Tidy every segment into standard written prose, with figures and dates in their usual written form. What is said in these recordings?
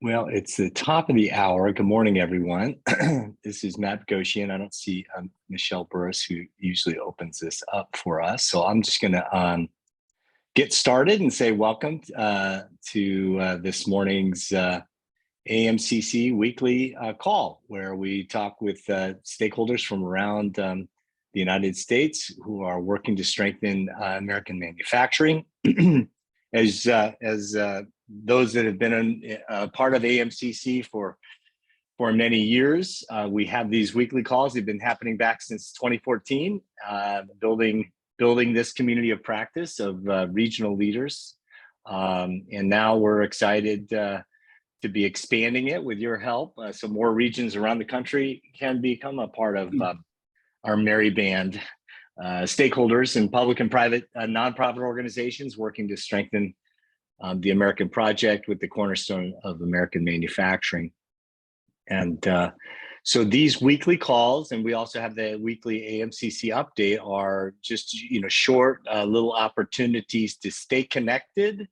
Well, it's the top of the hour. Good morning, everyone. This is Matt Goshian. I don't see Michelle Burris, who usually opens this up for us. So I'm just going to get started and say welcome to this morning's AMCC weekly call, where we talk with stakeholders from around the United States who are working to strengthen American manufacturing. as those that have been a part of AMCC for many years, we have these weekly calls. They've been happening back since 2014, building this community of practice of regional leaders. And now we're excited to be expanding it with your help, so more regions around the country can become a part of our merry band. Stakeholders and public and private nonprofit organizations working to strengthen the American project with the cornerstone of American manufacturing. And so these weekly calls, and we also have the weekly AMCC update, are just short little opportunities to stay connected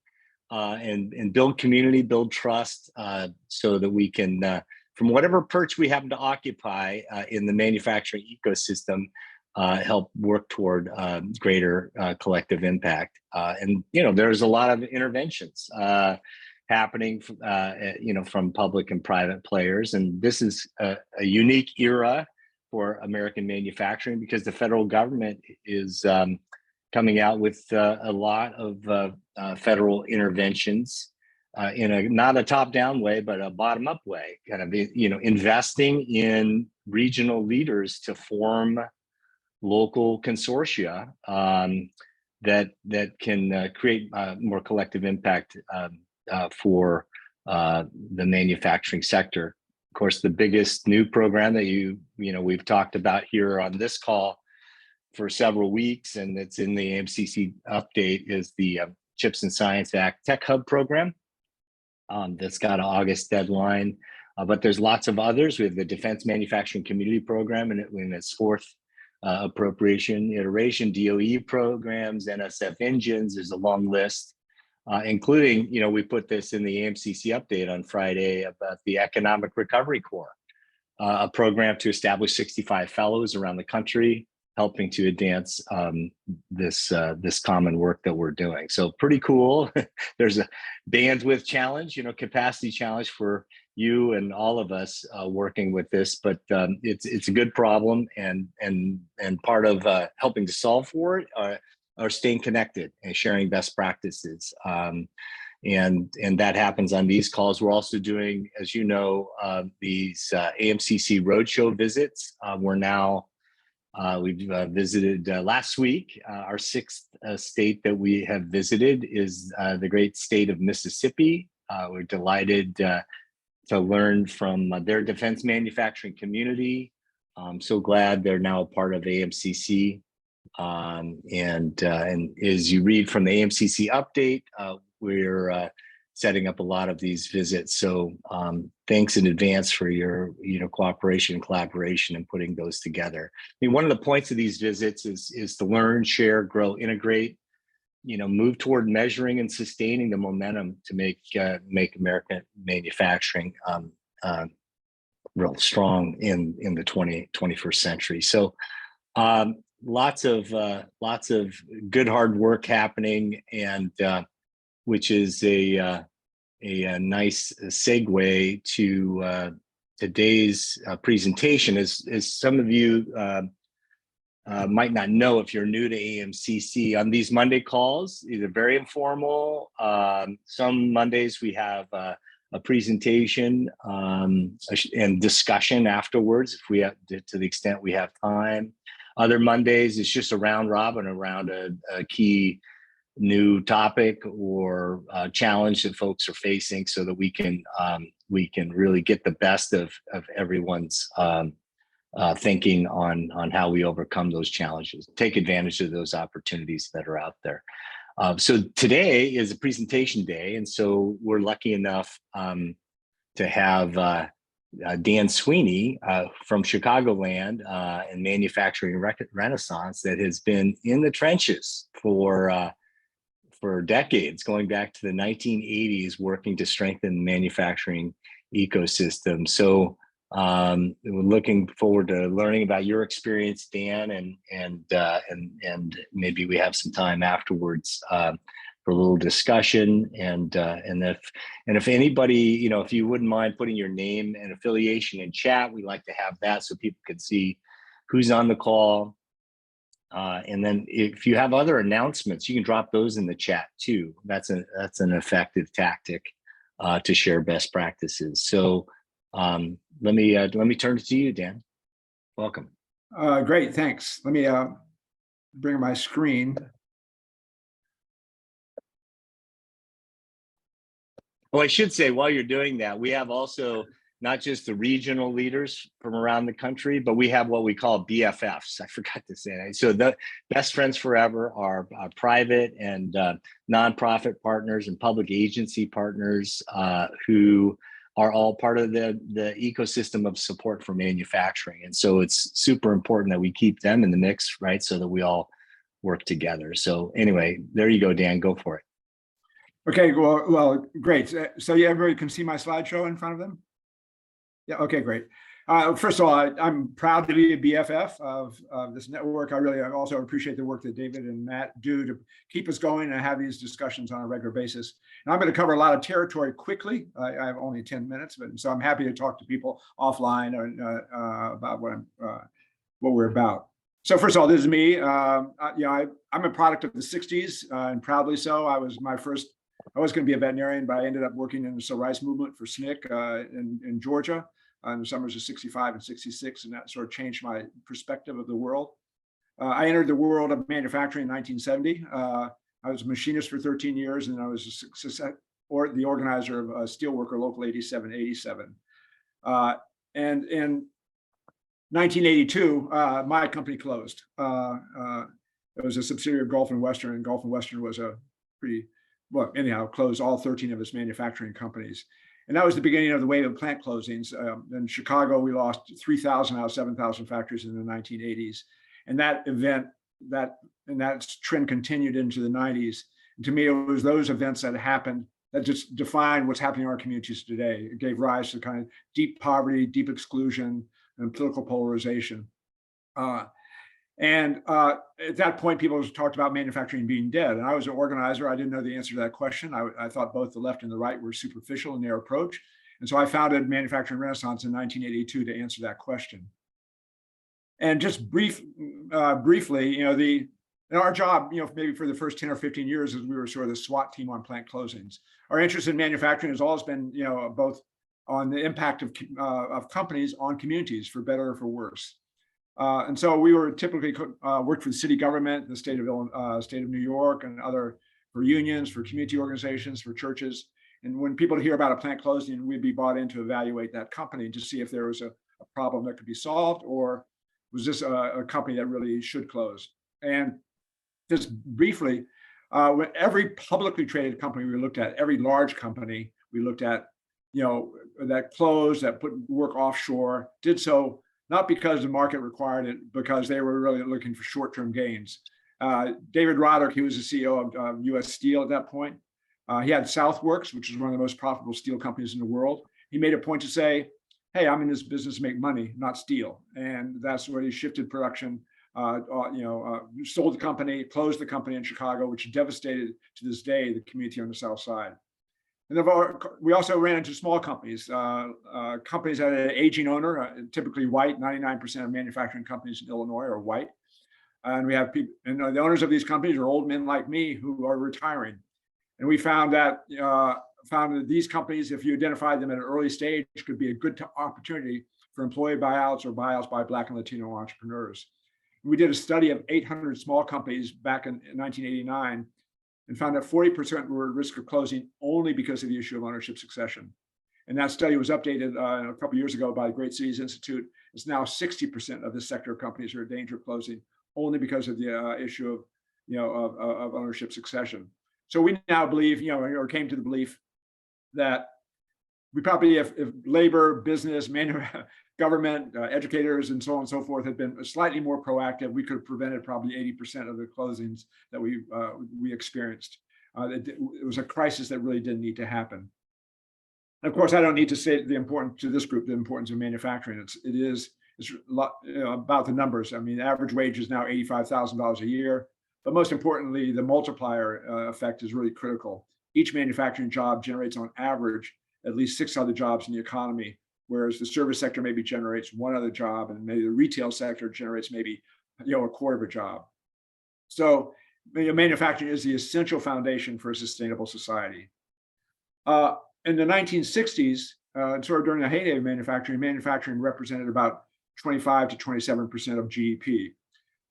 and build community, build trust, so that we can, from whatever perch we happen to occupy in the manufacturing ecosystem, help work toward greater collective impact. And there's a lot of interventions happening, from public and private players, and this is a unique era for American manufacturing because the federal government is coming out with a lot of federal interventions in not a top-down way, but a bottom-up way, kind of investing in regional leaders to form local consortia that can create more collective impact for the manufacturing sector. Of course, the biggest new program that we've talked about here on this call for several weeks, and it's in the AMCC update, is the CHIPS and Science Act Tech Hub program. That's got an August deadline, but there's lots of others. We have the Defense Manufacturing Community Program in its fourth appropriation iteration, DOE programs, NSF engines. There's a long list, including, we put this in the AMCC update on Friday about the Economic Recovery Corps, a program to establish 65 fellows around the country, helping to advance this common work that we're doing. So pretty cool. There's a bandwidth challenge, capacity challenge for you and all of us working with this, but it's a good problem, and part of helping to solve for it are staying connected and sharing best practices. And that happens on these calls. We're also doing, as you know, these AMCC roadshow visits. We've visited last week. Our sixth state that we have visited is the great state of Mississippi. We're delighted to learn from their defense manufacturing community. I'm so glad they're now a part of AMCC. And as you read from the AMCC update, we're setting up a lot of these visits. So thanks in advance for your cooperation and collaboration in putting those together. I mean, one of the points of these visits is to learn, share, grow, integrate, move toward measuring and sustaining the momentum to make American manufacturing real strong in the 21st century. So lots of good hard work happening, and which is a nice segue to today's presentation. As some of you might not know, if you're new to AMCC, on these Monday calls, either very informal, some Mondays we have a presentation and discussion afterwards, if we have, to the extent we have time. Other Mondays, it's just a round robin around a key new topic or challenge that folks are facing, so that we can really get the best of everyone's thinking on how we overcome those challenges, take advantage of those opportunities that are out there. So today is a presentation day, and so we're lucky enough to have Dan Swinney from Chicagoland and Manufacturing Renaissance, that has been in the trenches for for decades, going back to the 1980s, working to strengthen the manufacturing ecosystem. So we're looking forward to learning about your experience, Dan, and maybe we have some time afterwards for a little discussion. And if anybody, if you wouldn't mind putting your name and affiliation in chat, we like to have that so people can see who's on the call. And then if you have other announcements, you can drop those in the chat too. That's an effective tactic to share best practices. So let me turn it to you, Dan. Welcome. Great, thanks. Let me bring my screen. Well, I should say while you're doing that, we have also not just the regional leaders from around the country, but we have what we call BFFs. I forgot to say that. So the Best Friends Forever are private and nonprofit partners and public agency partners who are all part of the ecosystem of support for manufacturing. And so it's super important that we keep them in the mix, right? So that we all work together. So anyway, there you go, Dan, go for it. Okay, well, great. So yeah, everybody can see my slideshow in front of them? Yeah, okay, great. First of all, I'm proud to be a BFF of this network. I also appreciate the work that David and Matt do to keep us going and have these discussions on a regular basis. And I'm going to cover a lot of territory quickly. I have only 10 minutes, so I'm happy to talk to people offline about what we're about. So first of all, this is me. I'm a product of the 60s, and proudly so. I was going to be a veterinarian, but I ended up working in the civil rights movement for SNCC in Georgia in the summers of 65 and 66, and that sort of changed my perspective of the world. I entered the world of manufacturing in 1970. I was a machinist for 13 years, and I was the organizer of Steelworker Local 8787. And in 1982, my company closed. It was a subsidiary of Gulf and Western, and Gulf and Western was closed all 13 of its manufacturing companies. And that was the beginning of the wave of plant closings. In Chicago, we lost 3,000 out of 7,000 factories in the 1980s. And that trend continued into the 90s. And to me, it was those events that happened that just defined what's happening in our communities today. It gave rise to kind of deep poverty, deep exclusion, and political polarization. And at that point, people talked about manufacturing being dead. And I was an organizer. I didn't know the answer to that question. I thought both the left and the right were superficial in their approach. And so I founded Manufacturing Renaissance in 1982 to answer that question. And just briefly, our job, maybe for the first 10 or 15 years, is we were sort of the SWAT team on plant closings. Our interest in manufacturing has always been, both on the impact of companies on communities, for better or for worse. And so we were typically worked for the city government, the state of New York, and for unions, for community organizations, for churches. And when people hear about a plant closing, we'd be brought in to evaluate that company to see if there was a problem that could be solved, or was this a company that really should close. And just briefly, when every publicly traded company we looked at, every large company we looked at, that closed, that put work offshore, did so not because the market required it, because they were really looking for short-term gains. David Roderick, he was the CEO of US Steel at that point. He had Southworks, which is one of the most profitable steel companies in the world. He made a point to say, hey, I'm in this business to make money, not steel. And that's where he shifted production, sold the company, closed the company in Chicago, which devastated to this day the community on the South Side. And we also ran into small companies, companies that had an aging owner, typically white. 99% of manufacturing companies in Illinois are white. And we have people, and the owners of these companies are old men like me who are retiring. And we found that these companies, if you identified them at an early stage, could be a good opportunity for employee buyouts or buyouts by Black and Latino entrepreneurs. We did a study of 800 small companies back in 1989 and found that 40% were at risk of closing only because of the issue of ownership succession. And that study was updated a couple of years ago by the Great Cities Institute. It's now 60% of this sector of companies are in danger of closing only because of the issue of ownership succession. So we now believe, or came to the belief that we probably, if labor, business, government, educators, and so on and so forth had been slightly more proactive, we could have prevented probably 80% of the closings that we experienced. It was a crisis that really didn't need to happen. And of course, I don't need to say the importance to this group, the importance of manufacturing. It's a lot, about the numbers. I mean, the average wage is now $85,000 a year. But most importantly, the multiplier effect is really critical. Each manufacturing job generates on average at least 6 other jobs in the economy, whereas the service sector maybe generates 1 other job, and maybe the retail sector generates maybe a quarter of a job. So manufacturing is the essential foundation for a sustainable society. In the 1960s, sort of during the heyday of manufacturing represented about 25 to 27% of GDP.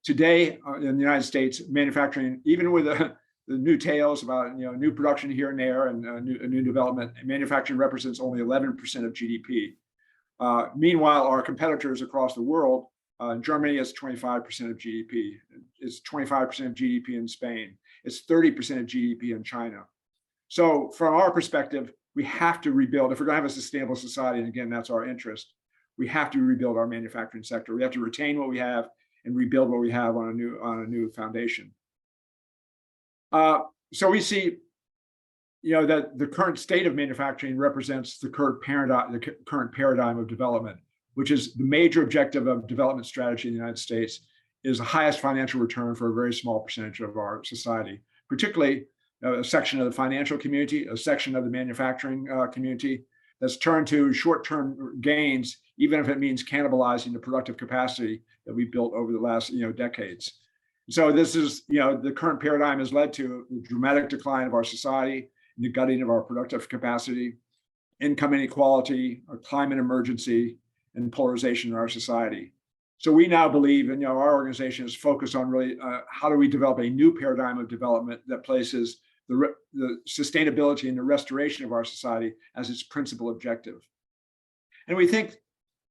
Today, in the United States, manufacturing, even with the new tales about new production here and there and new development, manufacturing represents only 11% of GDP. Meanwhile, our competitors across the world, Germany is 25% of GDP. It's 25% of GDP in Spain. It's 30% of GDP in China. So from our perspective, we have to rebuild. If we're going to have a sustainable society, and again, that's our interest, we have to rebuild our manufacturing sector. We have to retain what we have and rebuild what we have on a new foundation. So we see, that the current state of manufacturing represents the current paradigm of development, which is the major objective of development strategy in the United States, is the highest financial return for a very small percentage of our society, particularly a section of the financial community, a section of the manufacturing community that's turned to short-term gains, even if it means cannibalizing the productive capacity that we built over the last decades. So this is, the current paradigm has led to the dramatic decline of our society, the gutting of our productive capacity, income inequality, a climate emergency, and polarization in our society. So we now believe, and our organization is focused on really how do we develop a new paradigm of development that places the sustainability and the restoration of our society as its principal objective. And we think,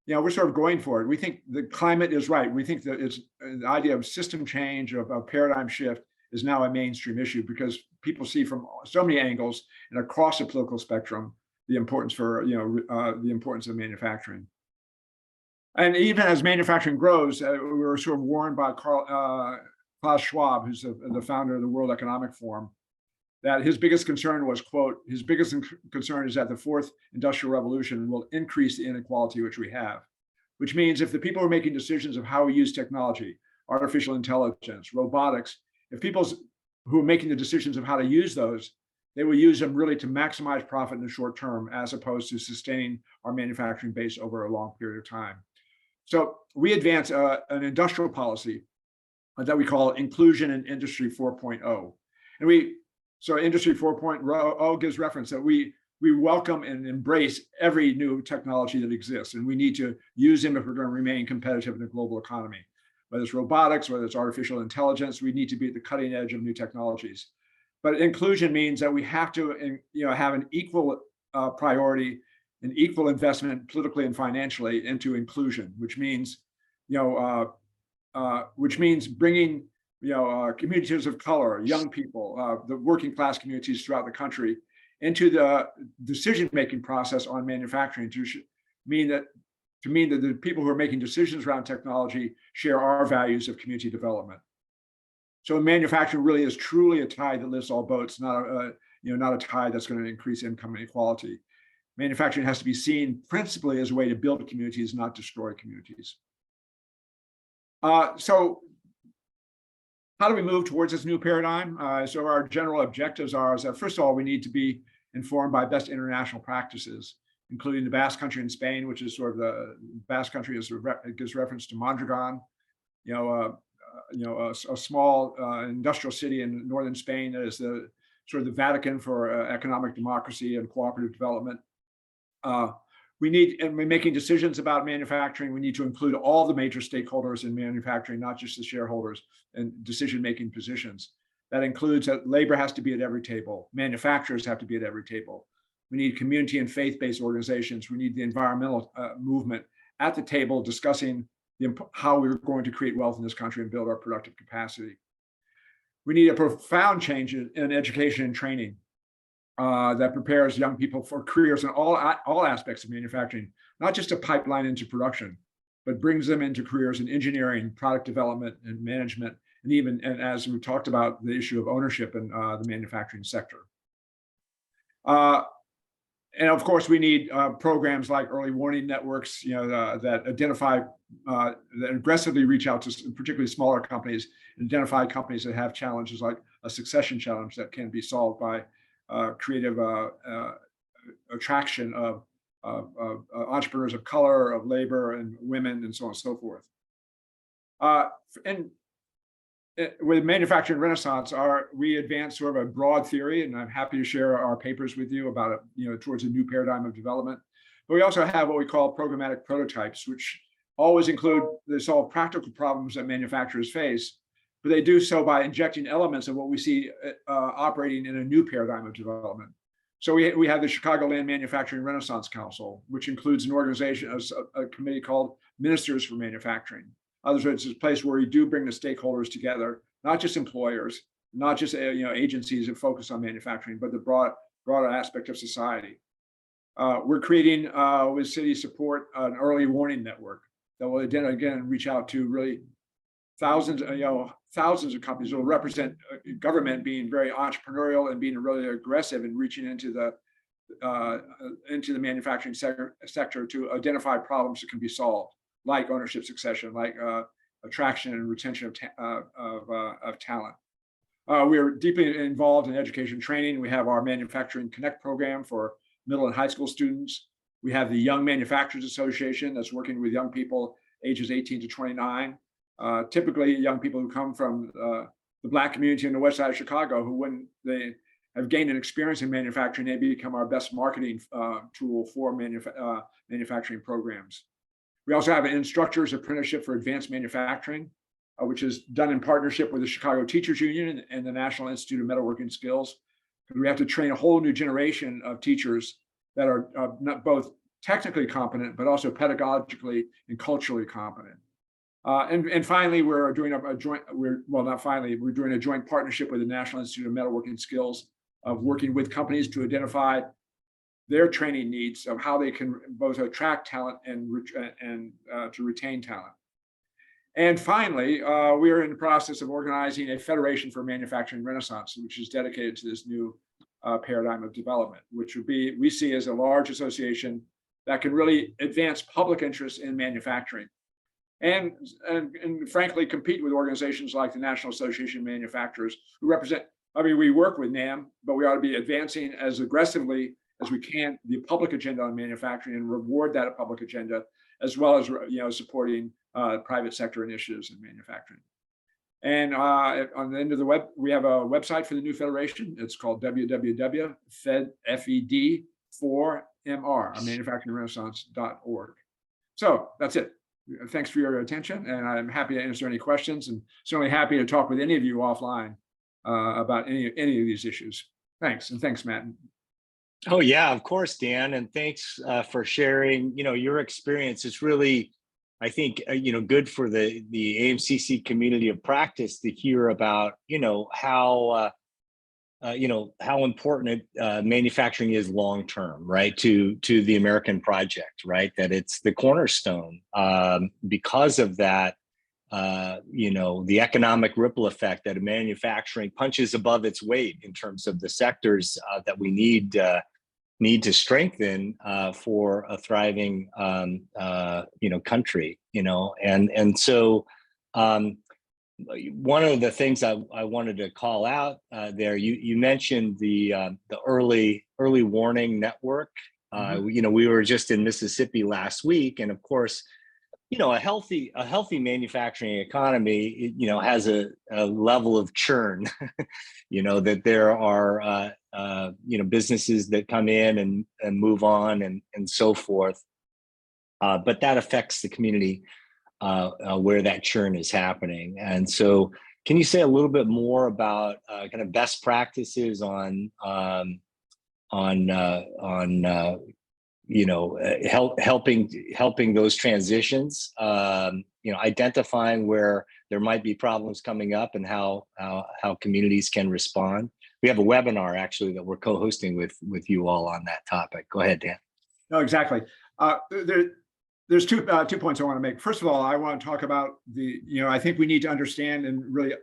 we're sort of going for it. We think the climate is right. We think that it's the idea of system change, of a paradigm shift, is now a mainstream issue because people see from so many angles and across the political spectrum the importance the importance of manufacturing. And even as manufacturing grows, we were sort of warned by Klaus Schwab, who's the founder of the World Economic Forum, that his biggest concern was, quote, his biggest concern is that the fourth industrial revolution will increase the inequality which we have, which means if the people who are making decisions of how we use technology, artificial intelligence, robotics, if people who are making the decisions of how to use those, they will use them really to maximize profit in the short term, as opposed to sustaining our manufacturing base over a long period of time. So we advance an industrial policy that we call Inclusion in Industry 4.0. And so Industry 4.0 gives reference that we welcome and embrace every new technology that exists, and we need to use them if we're going to remain competitive in the global economy. Whether it's robotics, whether it's artificial intelligence, we need to be at the cutting edge of new technologies. But inclusion means that we have to, have an equal priority, an equal investment politically and financially into inclusion, which means, bringing communities of color, young people, the working class communities throughout the country into the decision-making process on manufacturing to mean that the people who are making decisions around technology share our values of community development. So manufacturing really is truly a tide that lifts all boats, not a tide that's going to increase income inequality. Manufacturing has to be seen principally as a way to build communities, not destroy communities. So how do we move towards this new paradigm? So our general objectives is that, first of all, we need to be informed by best international practices, including the Basque Country in Spain, which is sort of the Basque Country gives reference to Mondragon, a small industrial city in northern Spain that is the sort of the Vatican for economic democracy and cooperative development. And when making decisions about manufacturing, we need to include all the major stakeholders in manufacturing, not just the shareholders and decision-making positions. That includes that labor has to be at every table. Manufacturers have to be at every table. We need community and faith-based organizations. We need the environmental movement at the table discussing how we're going to create wealth in this country and build our productive capacity. We need a profound change in education and training that prepares young people for careers in all aspects of manufacturing, not just a pipeline into production, but brings them into careers in engineering, product development, and management, and as we talked about, the issue of ownership in the manufacturing sector. And of course, we need programs like early warning networks, that identify, that aggressively reach out to particularly smaller companies, and identify companies that have challenges like a succession challenge that can be solved by creative attraction of entrepreneurs of color, of labor, and women, and so on and so forth. And with manufacturing renaissance, we advance sort of a broad theory, and I'm happy to share our papers with you about it, towards a new paradigm of development. But we also have what we call programmatic prototypes, which always they solve practical problems that manufacturers face, but they do so by injecting elements of what we see operating in a new paradigm of development. So we have the Chicagoland Manufacturing Renaissance Council, which includes an organization, a committee called Ministers for Manufacturing. Other words, it's a place where we do bring the stakeholders together, not just employers, not just agencies that focus on manufacturing, but the broader aspect of society. We're creating, with city support, an early warning network that will again reach out to really thousands of companies. It will represent government being very entrepreneurial and being really aggressive in reaching into the manufacturing sector to identify problems that can be solved, like ownership succession, like attraction and retention of talent. We are deeply involved in education training. We have our Manufacturing Connect program for middle and high school students. We have the Young Manufacturers Association that's working with young people ages 18 to 29. Typically young people who come from the Black community in the west side of Chicago, who when they have gained an experience in manufacturing, they become our best marketing tool for manufacturing programs. We also have an instructor's apprenticeship for advanced manufacturing, which is done in partnership with the Chicago Teachers Union and the National Institute of Metalworking Skills. We have to train a whole new generation of teachers that are not both technically competent, but also pedagogically and culturally competent. And finally, we're doing we're doing a joint partnership with the National Institute of Metalworking Skills of working with companies to identify their training needs of how they can both attract talent and to retain talent. And finally, we are in the process of organizing a Federation for Manufacturing Renaissance, which is dedicated to this new paradigm of development, which would be, we see as a large association that can really advance public interest in manufacturing. And frankly, compete with organizations like the National Association of Manufacturers, who represent, we work with NAM, but we ought to be advancing as aggressively as we can the public agenda on manufacturing and reward that public agenda, as well as supporting private sector initiatives in manufacturing. And on the end of the web, we have a website for the new federation. It's called www.fed4mr manufacturingrenaissance.org. So that's it. Thanks for your attention, and I'm happy to answer any questions, and certainly happy to talk with any of you offline about any of these issues. Thanks, and thanks, Matt. Oh yeah, of course, Dan, and thanks for sharing. Your experience is really, I think, good for the AMCC community of practice to hear about, how important manufacturing is long term, right? To the American project, right? That it's the cornerstone. Because of that, the economic ripple effect that manufacturing punches above its weight in terms of the sectors that we need to strengthen for a thriving country, and so one of the things I wanted to call out there, you mentioned the early warning network. We were just in Mississippi last week, and of course, a healthy manufacturing economy, has a level of churn, that there are, businesses that come in and move on and so forth. But that affects the community where that churn is happening. And so can you say a little bit more about kind of best practices on helping those transitions, identifying where there might be problems coming up and how communities can respond? We have a webinar actually that we're co-hosting with you all on that topic. Go ahead, Dan. No, exactly. There's two points I want to make. First of all, I want to talk about I think we need to understand and really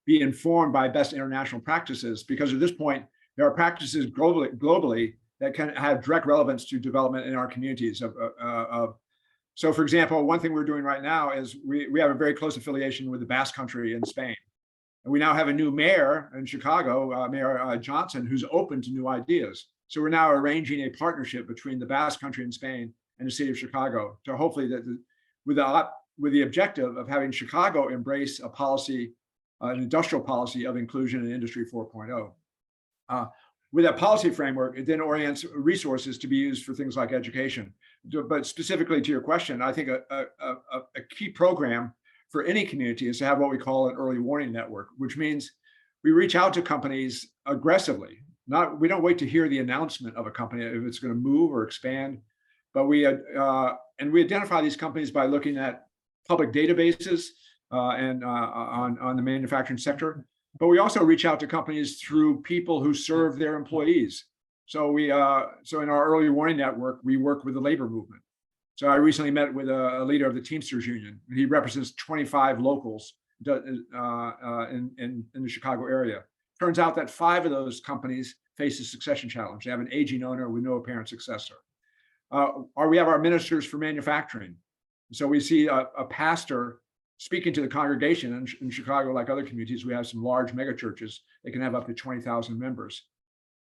be informed by best international practices, because at this point, there are practices globally that can have direct relevance to development in our communities. So, for example, one thing we're doing right now is we have a very close affiliation with the Basque Country in Spain. And we now have a new mayor in Chicago, Mayor Johnson, who's open to new ideas. So we're now arranging a partnership between the Basque Country in Spain and the city of Chicago to hopefully with the objective of having Chicago embrace a policy, an industrial policy of inclusion in Industry 4.0. With that policy framework, it then orients resources to be used for things like education. But specifically to your question, I think a key program for any community is to have what we call an early warning network, which means we reach out to companies aggressively. We don't wait to hear the announcement of a company if it's going to move or expand, but we identify these companies by looking at public databases and on the manufacturing sector. But we also reach out to companies through people who serve their employees. So in our early warning network, we work with the labor movement. So I recently met with a leader of the Teamsters Union. He represents 25 locals in the Chicago area. Turns out that 5 of those companies face a succession challenge. They have an aging owner with no apparent successor. Or we have our ministers for manufacturing. So we see a pastor speaking to the congregation in Chicago. Like other communities, we have some large megachurches. They can have up to 20,000 members.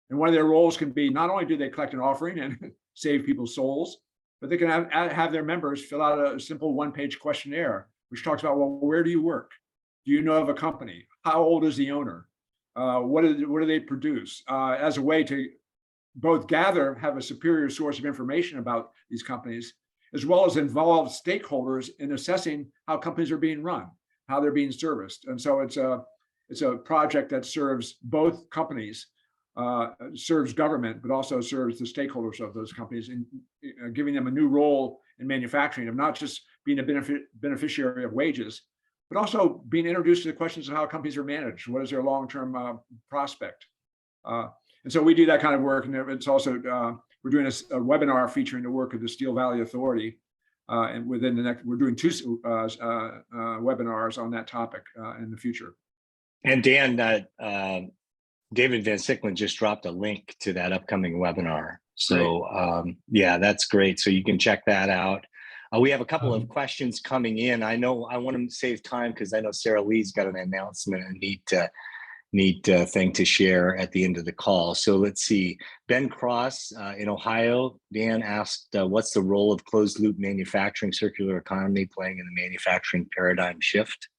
And one of their roles can be, not only do they collect an offering and save people's souls, but they can have their members fill out a simple one-page questionnaire, which talks about, well, where do you work? Do you know of a company? How old is the owner? What do they produce? As a way to both have a superior source of information about these companies, as well as involve stakeholders in assessing how companies are being run, how they're being serviced. And so it's a project that serves both companies, serves government, but also serves the stakeholders of those companies, in giving them a new role in manufacturing, of not just being a beneficiary of wages, but also being introduced to the questions of how companies are managed. What is their long-term prospect? And so we do that kind of work. And it's also, we're doing a webinar featuring the work of the Steel Valley Authority. And we're doing 2 webinars on that topic in the future. And Dan, David Van Sicklen just dropped a link to that upcoming webinar. So yeah, that's great. So you can check that out. We have a couple of questions coming in. I know I want to save time because I know Sarah Lee's got an announcement and neat thing to share at the end of the call. So let's see. Ben Cross in Ohio, Dan asked, what's the role of closed loop manufacturing circular economy playing in the manufacturing paradigm shift?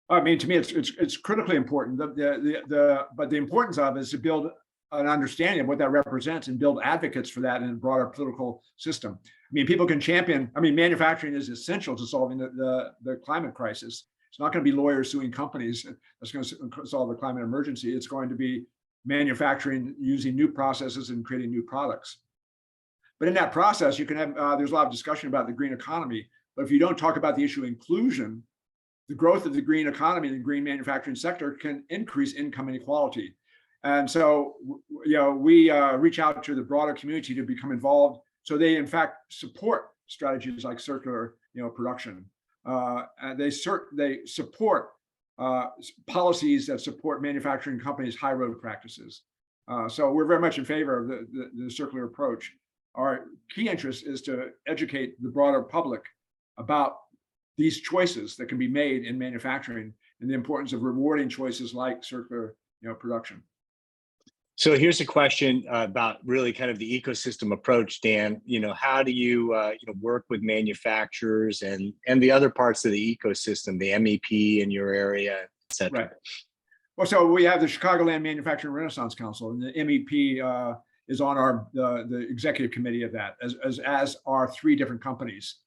I mean, to me, it's critically important. But the importance of it is to build an understanding of what that represents and build advocates for that in a broader political system. I mean, people can champion. I mean, manufacturing is essential to solving the climate crisis. It's not going to be lawyers suing companies that's going to solve the climate emergency. It's going to be manufacturing using new processes and creating new products. But in that process, you can have there's a lot of discussion about the green economy. But if you don't talk about the issue of inclusion, the growth of the green economy and the green manufacturing sector can increase income inequality. And so, we reach out to the broader community to become involved, so they in fact support strategies like circular, production. And they support policies that support manufacturing companies' high road practices. So we're very much in favor of the circular approach. Our key interest is to educate the broader public about these choices that can be made in manufacturing and the importance of rewarding choices like circular, production. So here's a question about really kind of the ecosystem approach, Dan. How do you work with manufacturers and the other parts of the ecosystem, the MEP in your area, et cetera? Right. Well, so we have the Chicagoland Manufacturing Renaissance Council, and the MEP is on the executive committee of that, as are 3 different companies.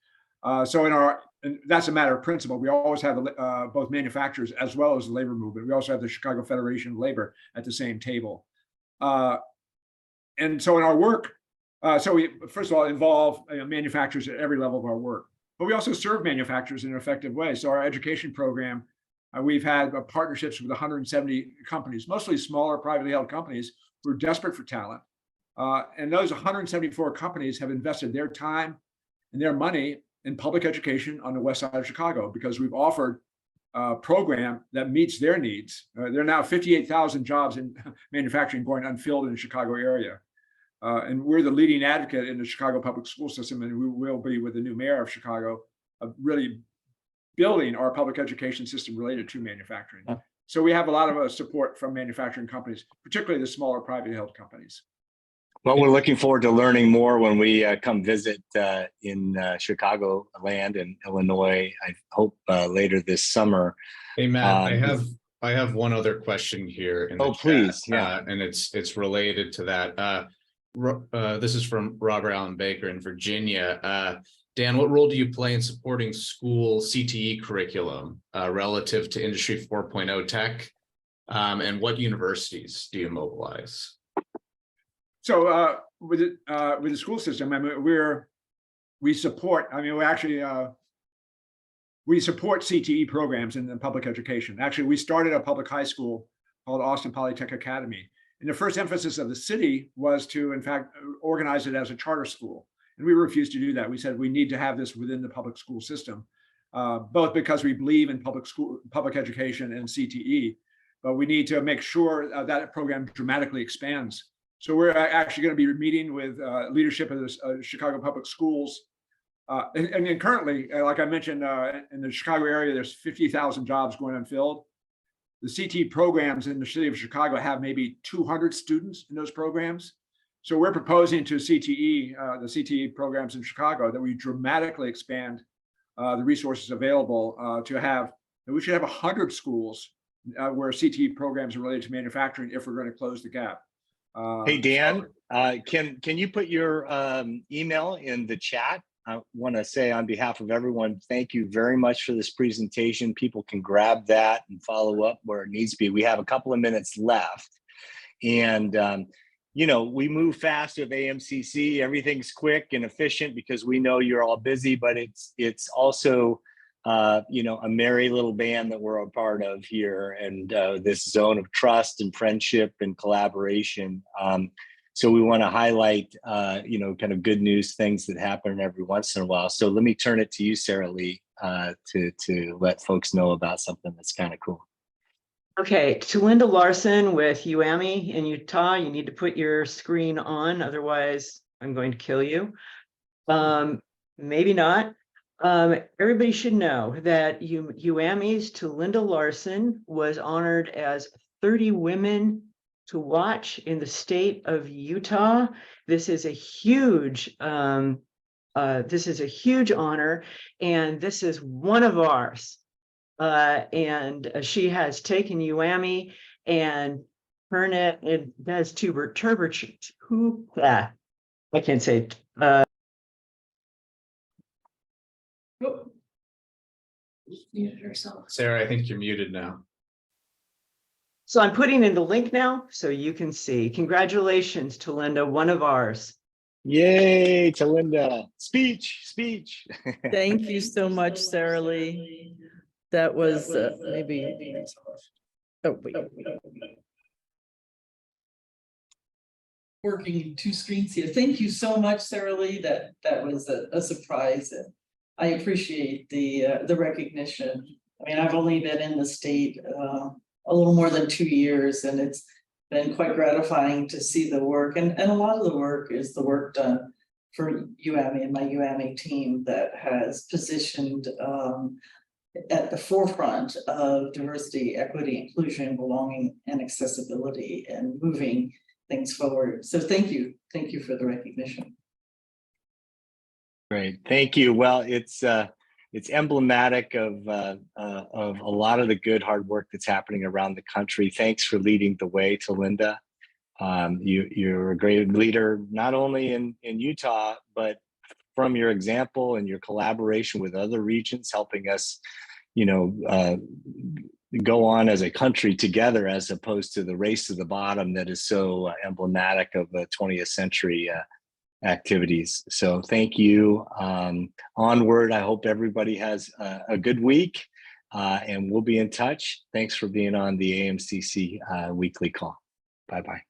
And that's a matter of principle. We always have both manufacturers as well as the labor movement. We also have the Chicago Federation of Labor at the same table. And so in our work, we first of all involve manufacturers at every level of our work, but we also serve manufacturers in an effective way. So our education program, we've had partnerships with 170 companies, mostly smaller privately held companies who are desperate for talent. And those 174 companies have invested their time, their money in public education on the west side of Chicago, because we've offered a program that meets their needs. There are now 58,000 jobs in manufacturing going unfilled in the Chicago area. And we're the leading advocate in the Chicago public school system, and we will be with the new mayor of Chicago, of really building our public education system related to manufacturing. So we have a lot of support from manufacturing companies, particularly the smaller privately held companies. Well, we're looking forward to learning more when we come visit in Chicago land and Illinois. I hope later this summer. Hey Matt, I have one other question here in the chat, please, yeah, and it's related to that. This is from Robert Allen Baker in Virginia. Dan, what role do you play in supporting school CTE curriculum relative to Industry 4.0 tech, and what universities do you mobilize? So with the school system, I mean, we support CTE programs in the public education. Actually, we started a public high school called Austin Polytech Academy. And the first emphasis of the city was to, in fact, organize it as a charter school. And we refused to do that. We said we need to have this within the public school system, both because we believe in public education and CTE, but we need to make sure that program dramatically expands. So we're actually going to be meeting with leadership of the Chicago Public Schools. And currently, like I mentioned, in the Chicago area, there's 50,000 jobs going unfilled. The CTE programs in the city of Chicago have maybe 200 students in those programs. So we're proposing to CTE, the CTE programs in Chicago, that we dramatically expand the resources available to have, and we should have 100 schools where CTE programs are related to manufacturing if we're going to close the gap. Hey, Dan, can you put your email in the chat? I want to say on behalf of everyone, thank you very much for this presentation. People can grab that and follow up where it needs to be. We have a couple of minutes left. And, you know, we move fast with AMCC. Everything's quick and efficient because we know you're all busy, but it's also, you know, a merry little band that we're a part of here, and this zone of trust and friendship and collaboration. So we want to highlight, you know, kind of good news things that happen every once in a while. So let me turn it to you, Sarah Lee, to let folks know about something that's kind of cool. Okay, to Linda Larson with UAMI in Utah, you need to put your screen on, otherwise I'm going to kill you. Maybe not. Everybody should know that UAMI's to Linda Larson was honored as 30 women to watch in the state of Utah. This is a huge honor, and this is one of ours. And she has taken UAMI and turned it, has I can't say it. Muted herself. Sarah, I think you're muted now. So I'm putting in the link now so you can see. Congratulations to Linda, one of ours. Yay, to Linda. Speech. Thank you so much, Sarah Lee. That was maybe. Oh, wait. Working two screens here. Thank you so much, Sarah Lee. That was a surprise. I appreciate the recognition. I mean, I've only been in the state a little more than 2 years, and it's been quite gratifying to see the work. And a lot of the work is the work done for UAMI and my UAMI team that has positioned at the forefront of diversity, equity, inclusion, belonging, and accessibility, and moving things forward. So thank you for the recognition. Great, thank you. Well, it's emblematic of a lot of the good hard work that's happening around the country. Thanks for leading the way, to Linda. You're a great leader, not only in Utah, but from your example and your collaboration with other regions, helping us, you know, go on as a country together, as opposed to the race to the bottom that is so emblematic of the 20th century activities. So thank you. Onward. I hope everybody has a good week, and we'll be in touch. Thanks for being on the AMCC weekly call. Bye-bye.